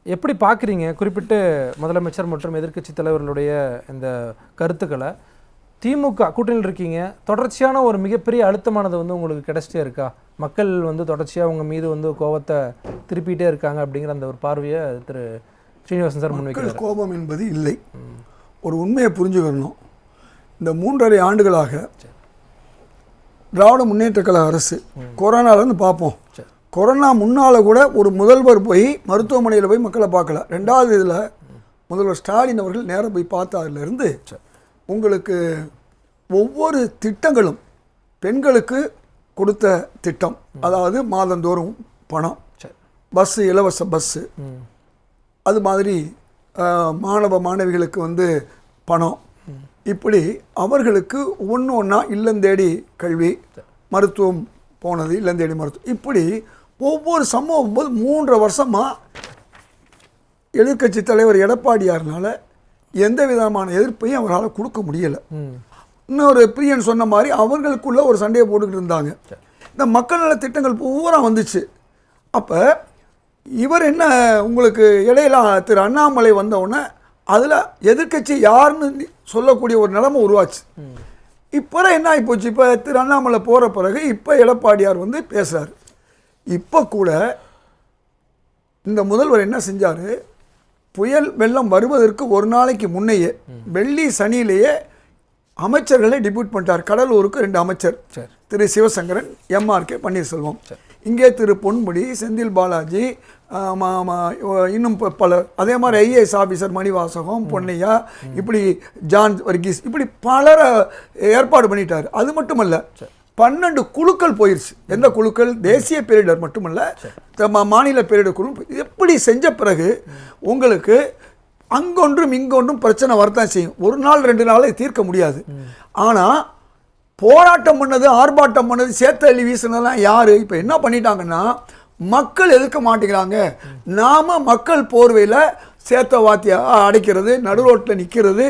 எப்படி பார்க்குறீங்க குறிப்பிட்டு முதலமைச்சர் மற்றும் எதிர்க்கட்சி தலைவர்களுடைய இந்த கருத்துக்களை? திமுக கூட்டணியில் இருக்கீங்க, தொடர்ச்சியான ஒரு மிகப்பெரிய அழுத்தமானது வந்து உங்களுக்கு கிடைச்சிட்டே இருக்கா? மக்கள் வந்து தொடர்ச்சியாக உங்கள் மீது வந்து கோபத்தை திருப்பிகிட்டே இருக்காங்க அப்படிங்கிற அந்த ஒரு பார்வையை திரு ஸ்ரீனிவாசன் சார் முன்வைக்கிறார். கோபம் என்பது இல்லை. ஒரு உண்மையை புரிஞ்சுக்கணும். இந்த 3.5 ஆண்டுகளாக திராவிட முன்னேற்ற கழக அரசு கொரோனாலேருந்து பார்ப்போம். கொரோனா முன்னால் கூட ஒரு முதல்வர் போய் மருத்துவமனையில் போய் மக்களை பார்க்கல. 2வது இதில் முதல்வர் ஸ்டாலின் அவர்கள் நேராக போய் பார்த்ததுலேருந்து உங்களுக்கு ஒவ்வொரு திட்டங்களும் பெண்களுக்கு கொடுத்த திட்டம், அதாவது மாதந்தோறும் பணம், பஸ்ஸு இலவச பஸ்ஸு, அது மாதிரி மாணவ மாணவிகளுக்கு வந்து பணம், இப்படி அவர்களுக்கு ஒன்று ஒன்றா இல்லந்தேடி கல்வி, மருத்துவம் போனது இல்லந்தேடி மருத்துவம், இப்படி ஒவ்வொரு சம்பவம் போது 3 வருஷமாக எதிர்க்கட்சி தலைவர் எடப்பாடியார்னால எந்த விதமான எதிர்ப்பையும் அவரால் கொடுக்க முடியலை. இன்னொரு பிரியன் சொன்ன மாதிரி அவர்களுக்குள்ள ஒரு சண்டையை போட்டுக்கிட்டு இருந்தாங்க. இந்த மக்கள் நல திட்டங்கள் பூரா வந்துச்சு. அப்போ இவர் என்ன, உங்களுக்கு இடையில திரு அண்ணாமலை வந்தவுடனே அதில் எதிர்க்கட்சி யாருன்னு சொல்லக்கூடிய ஒரு நிலைமை உருவாச்சு. இப்போ என்ன ஆகிப்போச்சு, இப்போ திரு அண்ணாமலை போகிற பிறகு இப்போ எடப்பாடியார் வந்து பேசுகிறார். இப்போ கூட இந்த முதல்வர் என்ன செஞ்சார், புயல் வெள்ளம் வருவதற்கு ஒரு நாளைக்கு முன்னையே வெள்ளி சனியிலேயே அமைச்சர்களை டிப்யூட் பண்ணிட்டார். கடலூருக்கு 2 அமைச்சர், திரு சிவசங்கரன், MRK பன்னீர்செல்வம். இங்கே திரு பொன்முடி, செந்தில் பாலாஜி, இன்னும் பலர், அதே மாதிரி IAS ஆஃபீஸர் மணிவாசகம், பொன்னையா, இப்படி ஜான் வர்கீஸ், இப்படி பலரை ஏற்பாடு பண்ணிட்டார். அது மட்டுமல்ல, 12 குழுக்கள் போயிடுச்சு. எந்த குழுக்கள்? தேசிய பேரிடர் மட்டுமல்ல, மாநில பேரிடர் குழு. எப்படி செஞ்ச பிறகு உங்களுக்கு அங்கொன்றும் இங்கொன்றும் பிரச்சனை வரத்தான் செய்யும். ஒரு நாள் 2 நாளை தீர்க்க முடியாது. ஆனால் போராட்டம் பண்ணது, ஆர்ப்பாட்டம் பண்ணது, சேத்தள்ளி வீசினதெல்லாம் யார்? இப்போ என்ன பண்ணிட்டாங்கன்னா, மக்கள் எதிர்க்க மாட்டேங்கிறாங்க, நாம மக்கள் போர்வையில் சேத்த வாத்தியா அடைக்கிறது, நடுரோட்டில் நிற்கிறது,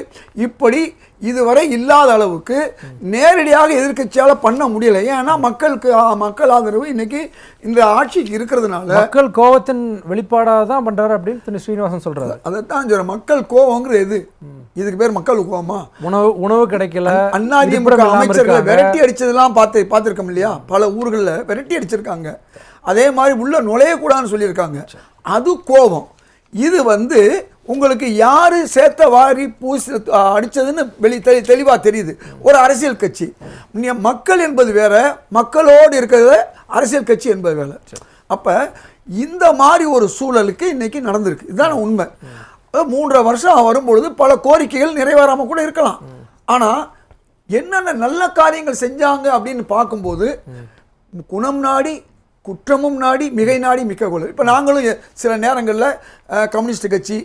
இப்படி இதுவரை இல்லாத அளவுக்கு நேரடியாக எதிர்க்கட்சியால் பண்ண முடியலை. ஏன்னா மக்கள் ஆதரவு இன்னைக்கு இந்த ஆட்சிக்கு இருக்கிறதுனால மக்கள் கோபத்தின் வெளிப்பாடாக தான் பண்ணுறாரு அப்படின்னு திரு ஸ்ரீனிவாசன் சொல்கிறாரு. அதைத்தான் சொல்கிறேன். மக்கள் கோபங்கிறது எது? இதுக்கு பேர் மக்கள் கோபமா? உணவு கிடைக்கல, அதிமுக அமைச்சர்களை விரட்டி அடிச்சதெல்லாம் பார்த்துருக்கோம் இல்லையா? பல ஊர்களில் விரட்டி அடிச்சிருக்காங்க. அதே மாதிரி உள்ள நுழையக்கூடாதுன்னு சொல்லியிருக்காங்க. அது கோபம். இது வந்து உங்களுக்கு யாரு சேத்த வாரி பூசி அடிச்சதுன்னு தெளிவாக தெரியுது. ஒரு அரசியல் கட்சி, மக்கள் என்பது வேற, மக்களோடு இருக்கிறத அரசியல் கட்சி என்பது வேற. அப்போ இந்த மாதிரி ஒரு சூழலுக்கு இன்னைக்கு நடந்திருக்கு. இதுதான் உண்மை. 3.5 வருஷம் வரும்பொழுது பல கோரிக்கைகள் நிறைவேறாமல் கூட இருக்கலாம். ஆனால் என்னென்ன நல்ல காரியங்கள் செஞ்சாங்க அப்படின்னு பார்க்கும்போது குணம் நாடி குற்றமும் நாடி மிகை நாடி மிக்க கொள்ள. இப்போ நாங்களும் சில நேரங்களில் கம்யூனிஸ்ட் கட்சி,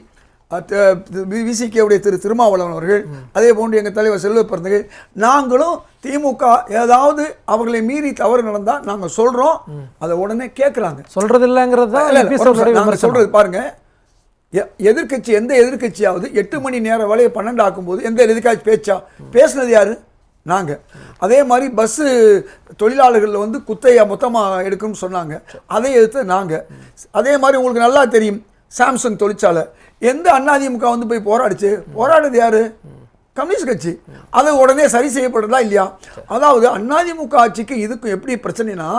விசிகேவுடைய திரு திருமாவளவன் அவர்கள், அதே போன்று எங்கள் தலைவர் செல்வ பிறந்தகை, நாங்களும் திமுக ஏதாவது அவர்களை மீறி தவறு நடந்தால் நாங்கள் சொல்கிறோம், அதை உடனே கேட்குறாங்க. சொல்கிறது இல்லைங்கிறது நாங்கள் சொல்கிறது பாருங்க. எதிர்கட்சி எந்த எதிர்கட்சியாவது 8 மணி நேரம் வேலையை 12 ஆக்கும்போது எந்த எதிர்கட்சி பேசினது யாரு? நாங்கள். அதே மாதிரி பஸ்ஸு தொழிலாளர்களில் வந்து குத்தையா மொத்தமாக எடுக்கணும்னு சொன்னாங்க, அதை எதிர்த்து நாங்கள். அதே மாதிரி உங்களுக்கு நல்லா தெரியும், சாம்சங் தொழிற்சாலை எந்த அதிமுக வந்து போய் போராடுறது யாரு? கம்யூனிஸ்ட் கட்சி. அது உடனே சரி செய்யப்படுறதா இல்லையா? அதாவது அதிமுக ஆட்சிக்கு இதுக்கும் எப்படி பிரச்சனைனா,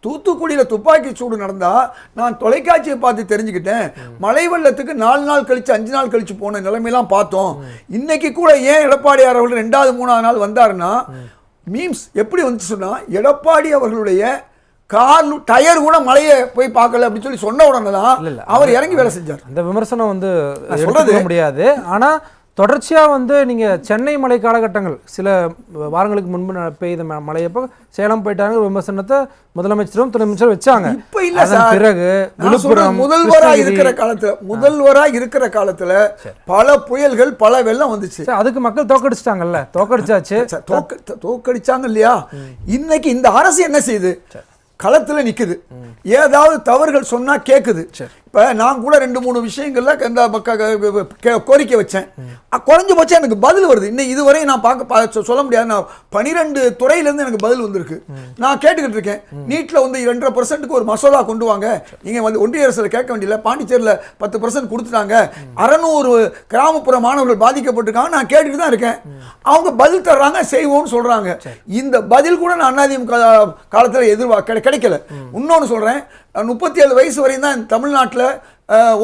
தூத்துக்குடியில் துப்பாக்கி சூடு நடந்தால் நான் தொலைக்காட்சியை பார்த்து தெரிஞ்சுக்கிட்டேன். மழை வெள்ளத்துக்கு 4 நாள் கழிச்சு 5 நாள் கழிச்சு போன நிலைமையெல்லாம் பார்த்தோம். இன்னைக்கு கூட ஏன் எடப்பாடியார் அவர்கள் 2வது 3வது நாள் வந்தாருன்னா, மீம்ஸ் எப்படி வந்துச்சு சொன்னா, எடப்பாடி அவர்களுடைய கார் டயர் கூட மழையை போய் பார்க்கல அப்படின்னு சொல்லி சொன்ன உடனே தான் அவர் இறங்கி வேலை செஞ்சார். அந்த விமர்சனம் வந்து சொல்ல முடியாது. ஆனால் தொடர்ச்சியாக வந்து நீங்கள் சென்னை மழை காலகட்டங்கள் சில வாரங்களுக்கு முன்பு பெய்த மழையப்போ சேலம் போயிட்டாங்க விமர்சனத்தை முதலமைச்சரும் துணை அமைச்சரும் வச்சாங்க. இப்போ இல்லை சார், பிறகு முதல்வராக இருக்கிற காலத்தில் பல புயல்கள் பல வெள்ளம் வந்துச்சு. அதுக்கு மக்கள் தோக்கடிச்சிட்டாங்கல்ல, தோக்கடிச்சாங்க இல்லையா? இன்னைக்கு இந்த அரசு என்ன செய்யுது? களத்தில் நிற்குது, ஏதாவது தவறுகள் சொன்னால் கேட்குது. இப்போ நான் கூட 2-3 விஷயங்கள்ல இந்த கோரிக்கை வச்சேன். குறைஞ்சபட்சம் எனக்கு பதில் வருது. இன்னும் இதுவரை நான் சொல்ல முடியாது. நான் 12 துறையிலேருந்து எனக்கு பதில் வந்திருக்கு. நான் கேட்டுக்கிட்டு இருக்கேன். நீட்டில் வந்து 2.5% ஒரு மசோதா கொண்டு வாங்க. நீங்கள் வந்து ஒன்றிய அரசில் கேட்க வேண்டியதில்லை. பாண்டிச்சேரியில் 10% கொடுத்துட்டாங்க. 600 கிராமப்புற மாணவர்கள் பாதிக்கப்பட்டிருக்காங்க. நான் கேட்டுக்கிட்டு தான் இருக்கேன். அவங்க பதில் தர்றாங்க, செய்வோம்னு சொல்றாங்க. இந்த பதில் கூட நான் அதிமுக காலத்தில் கிடைக்கல. இன்னொன்று சொல்றேன், 37 வயசு வரையும் தான் தமிழ்நாட்டில்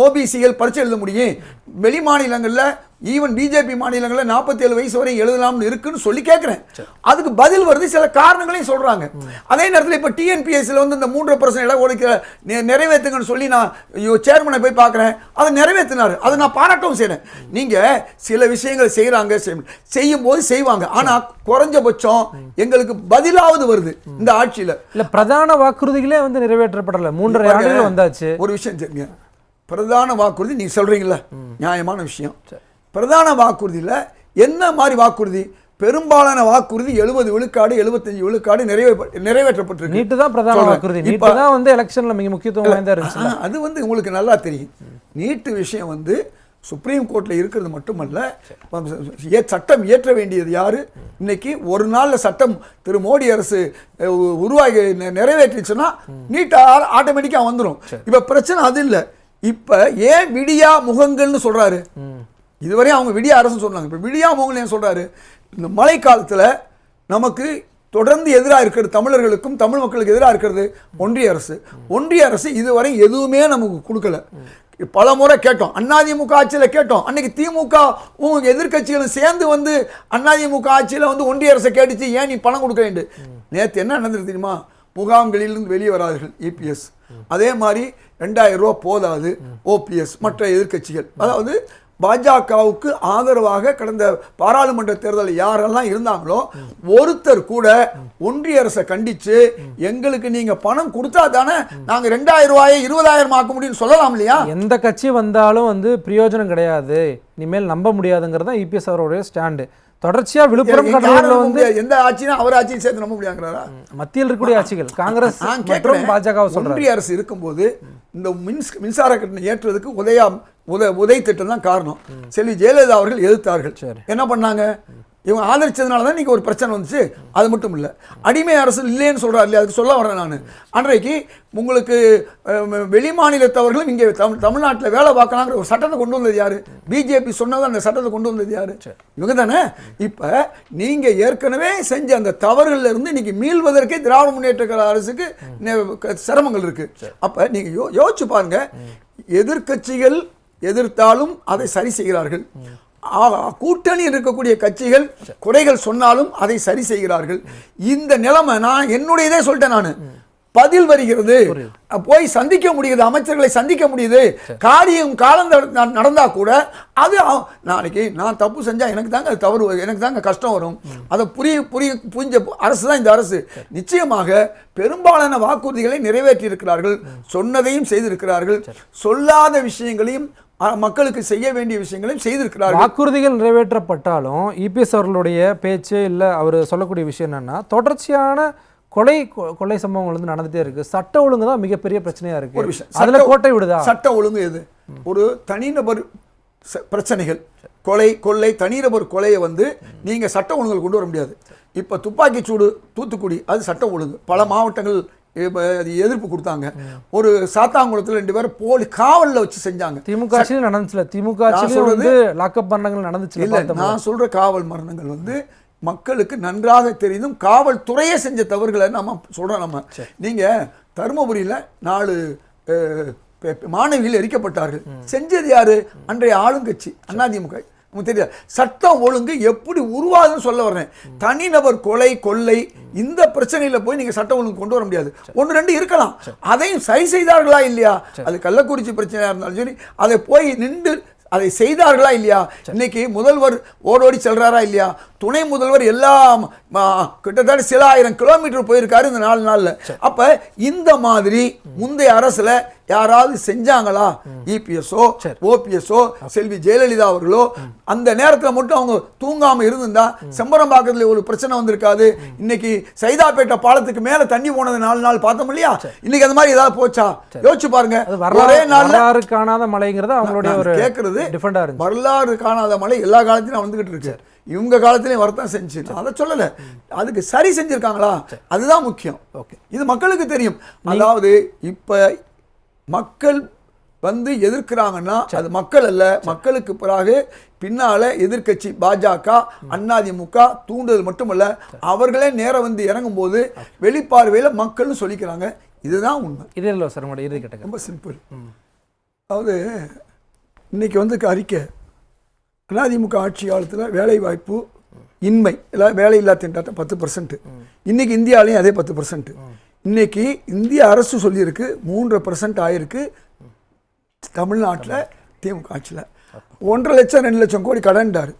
ஓபிசிகள் பரீட்சை எழுத முடியும். வெளி மாநிலங்களில் ஈவன் பிஜேபி மாநிலங்களில் 47 வயசு வரை எழுதலாம்னு இருக்குன்னு சொல்லி கேட்குறேன். அதுக்கு பதில் வருது, சில காரணங்களையும் சொல்றாங்க. அதே நேரத்தில் இப்போ டிஎன்பிஎஸ்சியில் வந்து இந்த 3% இட ஒதுக்கீடு நிறைவேற்றுங்கன்னு சொல்லி நான் சேர்மனை போய் பார்க்குறேன். அதை நிறைவேற்றினார். அதை நான் பாராட்டவும் செய்கிறேன். நீங்கள் சில விஷயங்கள் செய்கிறாங்க, செய்யும் போது செய்வாங்க. ஆனால் குறைஞ்சபட்சம் எங்களுக்கு பதிலாவது வருது இந்த ஆட்சியில். இல்லை, பிரதான வாக்குறுதிகளே வந்து நிறைவேற்றப்படலை. 3.5 ஆண்டுகள் வந்தாச்சு. ஒரு விஷயம் தெரியுங்க, பிரதான வாக்குறுதி நீங்க சொல்றீங்களா, நியாயமான விஷயம். பிரதான வாக்குறுதியில் என்ன மாதிரி வாக்குறுதி? பெரும்பாலான வாக்குறுதி 70 விழுக்காடு 75 விழுக்காடு நிறைவேற்றப்பட்டிருக்கு. நீட்டு தான் பிரதான வாக்குறுதி. நீட்டு தான் வந்து எலெக்ஷன்ல மிக முக்கியத்துவம் வாய்ந்தா இருந்துச்சு. அது வந்து உங்களுக்கு நல்லா தெரியும். நீட்டு விஷயம் வந்து சுப்ரீம் கோர்ட்டில் இருக்கிறது மட்டுமல்ல, சட்டம் இயற்ற வேண்டியது யாரு? இன்னைக்கு ஒரு நாளில் சட்டம் திரு மோடி அரசு உருவாகி நிறைவேற்றிச்சுன்னா நீட் ஆட்டோமேட்டிக்காக வந்துடும். இப்போ பிரச்சனை அது இல்லை. இப்போ ஏன் விடியா முகங்கள்னு சொல்றாரு? இதுவரை அவங்க விடியா அரசு சொன்னாங்க. இப்போ விடியா முகங்கள் ஏன் சொல்றாரு? இந்த மழை காலத்தில் நமக்கு தொடர்ந்து எதிராக இருக்கிறது, தமிழர்களுக்கும் தமிழ் மக்களுக்கு எதிராக இருக்கிறது ஒன்றிய அரசு. ஒன்றிய அரசு இதுவரை எதுவுமே நமக்கு கொடுக்கல. பல முறை கேட்டோம், அதிமுக ஆட்சியில் கேட்டோம். அன்னைக்கு திமுக எதிர்கட்சிகளும் சேர்ந்து வந்து அதிமுக ஆட்சியில் வந்து ஒன்றிய அரசை கேட்டுச்சு, ஏன் நீ பணம் கொடுக்க வேண்டும். நேற்று என்ன நடந்தது தெரியுமா? முகாம்களிலிருந்து வெளியே வரார்கள் இபிஎஸ். அதே மாதிரி 2000 ரூபா போதாது ஓபிஎஸ், மற்ற எதிர்கட்சிகள். அதாவது பாஜகவுக்கு ஆதரவாக கடந்த பாராளுமன்ற தேர்தலில் யாரெல்லாம் இருந்தாங்களோ ஒருத்தர் கூட ஒன்றிய அரசை கண்டிச்சு எங்களுக்கு நீங்க பணம் கொடுத்தா தானே நாங்க 2000 ரூபாயை 20,000 ஆக்க முடியும்னு சொல்லலாம் இல்லையா? எந்த கட்சி வந்தாலும் வந்து பிரயோஜனம் கிடையாது, இனிமேல் நம்ப முடியாதுங்கிறது தான் இபிஎஸ் அவருடைய ஸ்டாண்டு. தொடர்ச்சியா விழுப்புரம் கடலூர்ல வந்து எந்த ஆட்சியும் அவர் ஆட்சியும் சேர்த்து நம்ப முடியாங்கிறாரா? மத்தியில் இருக்கக்கூடிய ஆட்சிகள் காங்கிரஸ் மற்றும் பாஜக ஒன்றிய அரசு இருக்கும்போது இந்த மின்சார கட்டணம் ஏற்றுவதற்கு உதய் திட்டம் தான் காரணம். செல்வி ஜெயலலிதா அவர்கள் எதிர்த்தார்கள். என்ன பண்ணாங்க? இவங்க ஆதரிச்சதுனால தான் இன்னைக்கு ஒரு பிரச்சனை வந்துச்சு. அது மட்டும் இல்லை, அடிமை அரசு இல்லைன்னு சொல்றாரு இல்லையா? அதுக்கு சொல்ல வரேன் நான். அன்றைக்கு உங்களுக்கு வெளி மாநிலத்தவர்களும் இங்கே தமிழ்நாட்டில் வேலை பார்க்கலாங்கிற ஒரு சட்டத்தை கொண்டு வந்தது யாரு? பிஜேபி சொன்னது அந்த சட்டத்தை கொண்டு வந்தது யாரு? இவங்க தானே. இப்போ நீங்க ஏற்கனவே செஞ்ச அந்த தவறுகள்ல இருந்து இன்னைக்கு மீள்வதற்கே திராவிட முன்னேற்ற கழக அரசுக்கு சிரமங்கள் இருக்கு. அப்ப நீங்க யோசிச்சு பாருங்க, எதிர்கட்சிகள் எதிர்த்தாலும் அதை சரி செய்கிறார்கள். கூட்டணி இருக்கக்கூடிய கட்சிகள் குறைகள் சொன்னாலும் அதை சரி செய்கிறார்கள். இந்த நிலைமை நான் என்னுடையதே சொல்லிட்டேன். நான் பதில் வருகிறது, போய் சந்திக்க முடியுது, அமைச்சர்களை சந்திக்க முடியுது. காரியம் காலம் நடந்தா கூட அது நாளைக்கு நான் தப்பு செஞ்சா எனக்கு தாங்க அது தவறு, எனக்கு தாங்க கஷ்டம் வரும். அதை புரிஞ்ச அரசு தான் இந்த அரசு. நிச்சயமாக பெரும்பாலான வாக்குறுதிகளை நிறைவேற்றி இருக்கிறார்கள், சொன்னதையும் செய்திருக்கிறார்கள், சொல்லாத விஷயங்களையும் மக்களுக்கு செய்ய வேண்டிய விஷயங்களையும் செய்திருக்கிறார்கள். வாக்குறுதிகள் நிறைவேற்றப்பட்டாலும் இபிஎஸ் அவர்களுடைய பேச்சு இல்லை, அவர் சொல்லக்கூடிய விஷயம் என்னன்னா தொடர்ச்சியான கொலை சம்பவங்கள் வந்து நடந்துட்டே இருக்கு. சட்ட ஒழுங்கு தான் மிகப்பெரிய பிரச்சனையா இருக்கு. ஒரு விஷயம், அதுல கோட்டை விடுதா? சட்ட ஒழுங்கு எது? ஒரு தனிநபர் பிரச்சனைகள், கொள்ளை தனிநபர் கொலையை வந்து நீங்க சட்ட ஒழுங்குகள் கொண்டு வர முடியாது. இப்ப துப்பாக்கி சூடு தூத்துக்குடி, அது சட்ட ஒழுங்கு. பல மாவட்டங்கள் எதிர்ப்பு கொடுத்தாங்க. ஒரு சாத்தாங்குளத்தில் 2 பேர் போலி காவலில் வச்சு செஞ்சாங்க. திமுக நடந்துச்சுல, திமுக வந்து லாக்அப் மரணங்கள் நடந்துச்சு. இல்லை, நான் சொல்ற காவல் மரணங்கள் வந்து மக்களுக்கு நன்றாக தெரிந்தும் காவல்துறையே செஞ்ச தவறுகளை நம்ம சொல்றோம். நம்ம நீங்க தருமபுரியில் 4 மாணவிகள் எரிக்கப்பட்டார்கள். செஞ்சது யாரு? அன்றைய ஆளுங்கட்சி அதிமுக. தெரியாது. சட்டம் ஒழுங்கு எப்படி உருவாதுன்னு சொல்ல வர்றேன். தனிநபர் கொள்ளை இந்த பிரச்சனையில போய் நீங்க சட்டம் ஒழுங்கு கொண்டு வர முடியாது. 1-2 இருக்கலாம், அதையும் சரி செய்தார்களா இல்லையா? அது கள்ளக்குறிச்சி பிரச்சனையா இருந்தாலும் சரி, அதை போய் நின்று அதை செய்தார்களா இல்லையா? இன்னைக்கு முதல்வர் ஓடோடி செல்றாரா இல்லையா? துணை முதல்வர் எல்லாம் கிட்டத்தட்ட சில 1000 கிலோமீட்டர் போயிருக்காரு இந்த 4 நாள்ல. அப்ப இந்த மாதிரி முந்தைய அரசுல யாராவது செஞ்சாங்களா? இபிஎஸ்ஓ ஓபிஎஸ்ஓ செல்வி ஜெயலலிதா அவர்களோ அந்த நேரத்துல மட்டும் அவங்க தூங்காம இருந்திருந்தா செம்பரம்பாக்கத்துல ஒரு பிரச்சனை வந்திருக்காது. இன்னைக்கு சைதாப்பேட்டை பாலத்துக்கு மேல தண்ணி போனது 4 நாள் பார்த்தோம் இல்லையா? இன்னைக்கு அந்த மாதிரி ஏதாவது போச்சா? யோசிச்சு பாருங்க. ஒரே நாள்ல காணாத மழைங்கிறது அவங்களுடைய ஒரு கேட்கறது டிஃபரெண்டா இருக்கு. வரலாறு காணாத மழை எல்லா காலத்திலும் வந்துகிட்டு இருக்கு. இவங்க காலத்திலையும் வரத்தான் செஞ்சு அதை சொல்லல, அதுக்கு சரி செஞ்சிருக்காங்களா அதுதான் முக்கியம். இது மக்களுக்கு தெரியும். அதாவது இப்ப மக்கள் வந்து எதிர்க்கிறாங்கன்னா அது மக்கள் அல்ல, மக்களுக்கு பிறகு பின்னால எதிர்க்கட்சி பாஜக அதிமுக தூண்டுதல் மட்டுமல்ல, அவர்களே நேரம் வந்து இறங்கும் போது வெளிப்பார்வையில மக்கள்னு சொல்லிக்கிறாங்க. இதுதான் உண்மை. இது இல்லை சார் உங்களுடைய இறுதி கட்டங்கள் ரொம்ப சிம்பிள். அதாவது இன்னைக்கு வந்து அறிக்கை அதிமுக ஆட்சி காலத்தில் வேலை வாய்ப்பு இன்மை இல்லை வேலை இல்லா திண்டாட்டம் 10%. இன்னைக்கு இந்தியாவிலையும் அதே 10%. இன்னைக்கு இந்திய அரசு சொல்லியிருக்கு 3% ஆயிருக்கு தமிழ்நாட்டில் திமுக ஆட்சியில். 1.5 லட்சம் 2 லட்சம் கோடி கடன்டார்.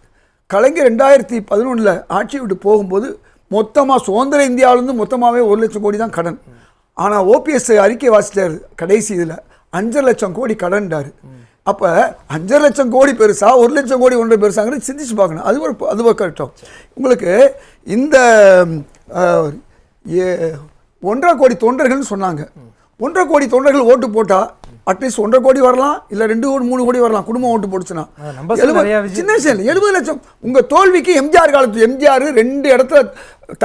கலைஞர் 2011 ஆட்சி விட்டு போகும்போது மொத்தமாக சுதந்திர இந்தியாவிலேருந்து மொத்தமாகவே 1 லட்சம் கோடி தான் கடன். ஆனால் ஓபிஎஸ் அறிக்கை வாசித்தார் கடைசி இதில் 5.5 லட்சம் கோடி கடன்டார். அப்போ 5.5 லட்சம் கோடி பெருசா 1 லட்சம் கோடி ஒன்றை பெருசாங்கிறது சிந்திச்சு பார்க்கணும். அது ஒரு கட்டம். உங்களுக்கு இந்த 1.5 கோடி தொண்டர்கள்னு சொன்னாங்க. 1.5 கோடி தொண்டர்கள் ஓட்டு போட்டா அட்லீஸ்ட் 1.5 கோடி வரலாம், இல்லை 2 கோடி 3 கோடி வரலாம். குடும்பம் ஓட்டு போட்டுச்சுன்னா சின்ன விஷயம் 70 லட்சம். உங்க தோல்விக்கு எம்ஜிஆர் காலத்து எம்ஜிஆர் 2 இடத்துல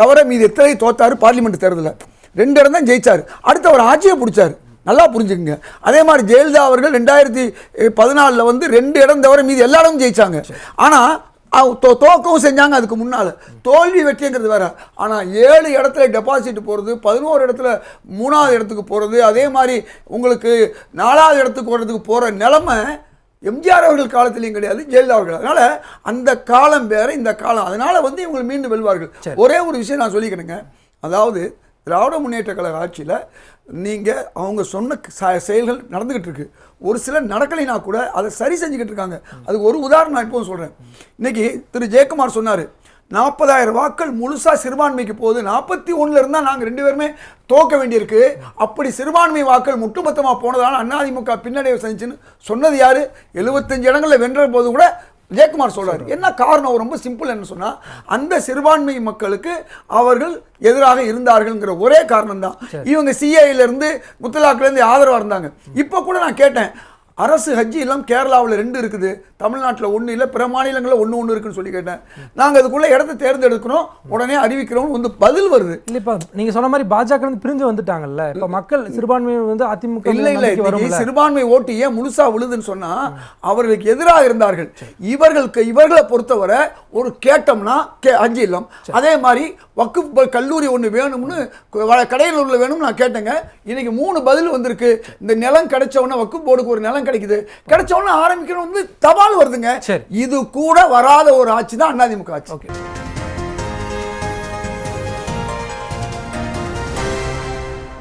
தவிர மீது எத்தனை தோத்தாரு பார்லிமெண்ட் தேர்தலில் 2 இடம் தான் ஜெயிச்சாரு. அடுத்த ஒரு ஆட்சியை பிடிச்சாரு. நல்லா புரிஞ்சுக்குங்க. அதே மாதிரி ஜெயலலிதா அவர்கள் 2014 வந்து 2 இடம் தவிர மீது எல்லா இடமும் ஜெயிச்சாங்க. ஆனால் தோக்கவும் செஞ்சாங்க. அதுக்கு முன்னால் தோல்வி வெற்றிங்கிறது வேற. ஆனால் 7 இடத்துல டெபாசிட் போகிறது, 11 இடத்துல 3வது இடத்துக்கு போகிறது, அதே மாதிரி உங்களுக்கு 4வது இடத்துக்கு போகிறதுக்கு போகிற நிலைமை எம்ஜிஆர் அவர்கள் காலத்திலையும் கிடையாது, ஜெயலலிதா அவர்கள். அதனால் அந்த காலம் வேற, இந்த காலம். அதனால் வந்து இவங்க மீண்டும் வெல்வார்கள். ஒரே ஒரு விஷயம் நான் சொல்லிக்கிறேங்க. அதாவது திராவிட முன்னேற்ற கழக ஆட்சியில் நீங்கள் அவங்க சொன்ன செயல்கள் நடந்துக்கிட்டு இருக்கு. ஒரு சிலர் நடக்கலைனா கூட அதை சரி செஞ்சுக்கிட்டு இருக்காங்க. அதுக்கு ஒரு உதாரணம் நான் இப்போவும் சொல்கிறேன். இன்னைக்கு திரு ஜெயக்குமார் சொன்னார் 40,000 வாக்கள் முழுசாக சிறுபான்மைக்கு போகுது, 41 இருந்தால் நாங்கள் 2 பேருமே தோக்க வேண்டியிருக்கு. அப்படி சிறுபான்மை வாக்கள் ஒட்டுமொத்தமாக போனதால அதிமுக பின்னடைவு செஞ்சுன்னு சொன்னது யாரு? 75 இடங்களில் வென்ற போது கூட ஜெயக்குமார் சொல்றாரு. என்ன காரணம்? ரொம்ப சிம்பிள். என்ன சொன்னா, அந்த சிறுபான்மை மக்களுக்கு அவர்கள் எதிராக இருந்தார்கள்ங்கிற ஒரே காரணம் தான். இவங்க சிஐல இருந்து முத்தலாக்ல இருந்து ஆதரவா இருந்தாங்க. இப்ப கூட நான் கேட்டேன், அரசு ஹஜ்ஜி இல்லம் கேரளாவில் 2 இருக்குது, தமிழ்நாட்டில் 1 இல்லை, பிற மாநிலங்களில் 1 இருக்குன்னு சொல்லி கேட்டேன். நாங்கள் அதுக்குள்ள இடத்த தேர்ந்தெடுக்கிறோம், உடனே அறிவிக்கிறோம் வந்து பதில் வருது. இல்லை இப்போ நீங்கள் சொன்ன மாதிரி பாஜக பிரிஞ்சு வந்துட்டாங்கல்ல, இப்போ மக்கள் சிறுபான்மை வந்து அதிமுக இல்லை சிறுபான்மை ஓட்டு ஏன் முழுசா விழுதுன்னு சொன்னா அவர்களுக்கு எதிராக இருந்தார்கள். இவர்களை பொறுத்தவரை ஒரு கேட்டோம்னா ஹஜ்ஜி இல்லம், அதே மாதிரி வக்குப் கல்லூரி ஒன்று வேணும்னு கடையலூர்ல வேணும்னு நான் கேட்டேங்க. இன்னைக்கு 3 பதில் வந்திருக்கு. இந்த நிலம் கிடைச்ச உடனே வக்குப் போர்டுக்கு ஒரு நிலம் கிடைக்குது, கிடைச்ச உடனே ஆரம்பிக்கணும் வந்து தபால் வருதுங்க. இது கூட வராத ஒரு ஆட்சி தான் அதிமுக ஆட்சி.